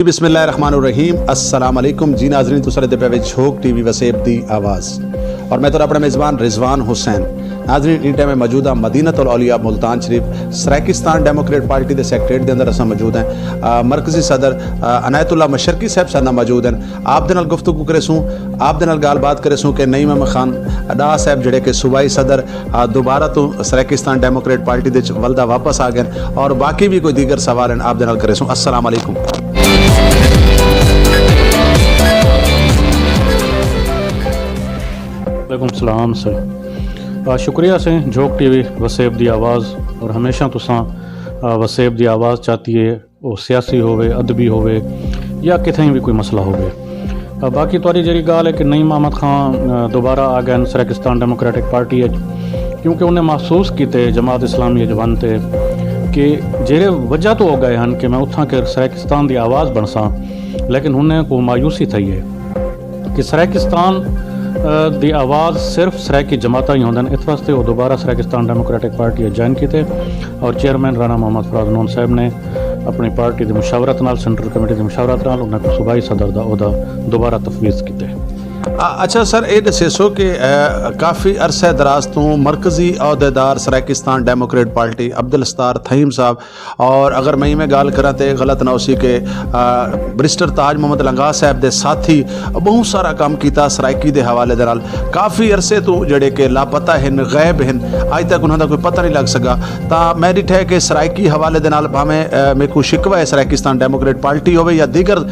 बिस्मिल्लाहिर्रहमानिर्रहीम अस्सलाम वालेकुम जी नाज़रीन तुसां दे पे झोक टीवी वसेब दी आवाज़ और मैं तो अपना मेज़बान रिजवान हुसैन नाज़रीन इन टाइम मौजूद हाँ मदीनतुल औलिया मुल्तान शरीफ सराकिस्तान डेमोक्रेट पार्टी के सैक्रेटरी के अंदर अस मौजूद हैं मरकजी सदर अनायतुल्लाह मशरकी साहब साथ मौजूद हैं आप दे नाल गुफ्तगू करे सूँ आप दे नाल गलबात करे सूँ कि नईम अहमद खान डाह साहब जिहड़े कि सूबाई सदर दोबारा तो सराकिस्तान डेमोक्रेट पार्टी दे वलदा वापस आ गए और बाकी भी कोई दीगर सवाल हैं आप दे नाल करे सूँ। अस्सलाम वालेकुम। वालेकुम सलाम सर शुक्रिया से झोक टीवी वसेब दी आवाज़ और हमेशा तुसां वसेब दी आवाज़ चाहती है वो सियासी होवे अदबी होवे या कितें भी कोई मसला होवे। बाकी तुहाडी जेह्ड़ी गाल है कि नईम अहमद खान दोबारा आ गए सराकिस्तान डेमोक्रेटिक पार्टी क्योंकि उन्हें महसूस किए जमात इस्लामी जवान ते कि जेह्ड़े वजह तो हो गए हैं कि मैं उत्थां के सराकिस्तान की आवाज़ बनसा लेकिन उन्हें को मायूसी थी है कि सराकिस्तान दी आवाज़ सिर्फ सराकी जमाता ही होंदन इस वास्ते वो दोबारा सराकिस्तान डेमोक्रेटिक पार्टी ज्वाइन किए और चेयरमैन राणा मोहम्मद फराज नून साहब ने अपनी पार्टी की मुशावरत नाल सेंट्रल कमेटी की मुशावरत नाल उन्हें सूबाई सदर का उहदा दोबारा तफवीज़ किए। अच्छा सर ये दसो कि काफ़ी अरसे दराज तो मरकजी अहदेदार सराकिस्तान डेमोक्रेट पार्टी अब्दुल सत्तार थईम साहब और अगर मैं में गाल करा तो गलत ना उसी के बरिस्टर ताज मोहम्मद लंगा साहब के साथी बहुत सारा काम किया सराइकी के हवाले दे नाल काफ़ी अरसे तो जड़े कि लापता हैं गैब हैं अज तक उन्होंने कोई पता नहीं लग सका तो मैं डिठा है कि सराइकी हवाले दे नाल भावें मेरे को शिकवा है सराकिस्तान डेमोक्रेट पार्टी हो या दीगर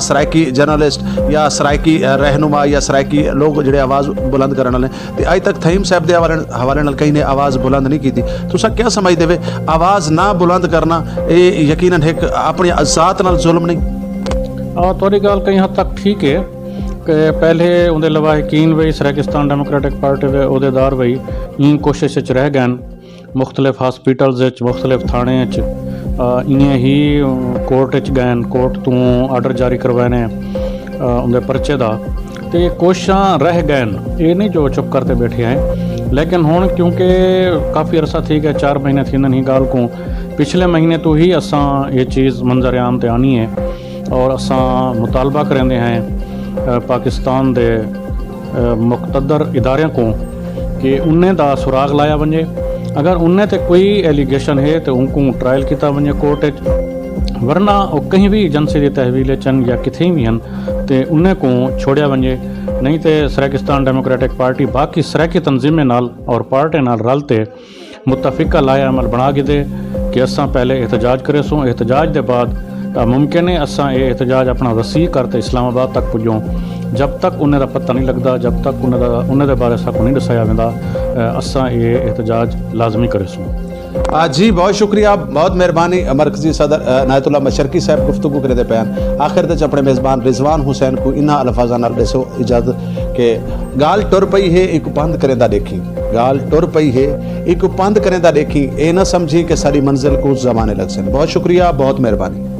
सराइकी जर्नलिस्ट या सराइकी रहनुमा या सराइकी लोग जो आवाज़ बुलंद करने वाले तो अज तक थईम साहब के हवाले नाल कहीं ने आवाज़ बुलंद नहीं की। तुसा क्या समझते वे आवाज़ ना बुलंद करना ये यकीनन एक अपनी ज़ात नाल जुल्म नहीं? तुहाडी गल कई हद तक ठीक है कि पहले उहदे लवाहिकीन वही सराकिस्तान डेमोक्रेटिक पार्टी के अहदेदार वही इन कोशिश रह गए मुख्तलिफ हॉस्पिटल्स मुख्तलिफ थाने इं ही कोर्ट गए कोर्ट तो आर्डर जारी करवाए ने उनके परचे का तो ये कोशिशां रह गए ये नहीं जो चुप करते बैठे हैं लेकिन हुण क्योंकि काफ़ी अरसा थी गया 4 महीने थी ही गाल को पिछले महीने तो ही असां ये चीज़ मंजर आम ते आनी है और असां मुतालबा करेंदे हैं पाकिस्तान दे मुक़तदर इदारे को कि उन्हें दा सुराग लाया वने अगर उन्हें ते कोई एलिगेशन है तो उनको ट्रायल किया वने कोर्ट वरना कहीं भी एजेंसी की तहवील चन या कितें भी हैं तो उन्हें को छोड़िया वने नहीं तो सराकिस्तान डेमोक्रेटिक पार्टी बाकी सराकी तंजीमें नाल और पार्टी नाल रलते मुतफिका लाया अमल बना के दे कि असां पहले एहतजाज करे सूँ एहतजाज के बाद मुमकिन है असां ये एहतजाज अपना वसी करते इस्लामाबाद तक पुजों जब तक उन्हें दा पता नहीं लगता जब तक उन्हें दे बारे साकू नहीं दसाया वेंदा असां ये एहतजाज लाजमी करे सूँ। जी बहुत शुक्रिया बहुत मेहरबानी मरकजी सदर अनायतुल्लाह मशरकी साहब गुफ्तगू करते पे आखिर तक अपने मेज़बान रिजवान हुसैन को इन्होंने अल्फाजा नाल दसो इजाजत के गाल टुर पई है एक बंद करेंदा देखी गाल टुर पई है एक बंद करेंदा देखी ये ना समझी कि सारी मंजिल को जमाने लग सन। बहुत शुक्रिया बहुत मेहरबानी।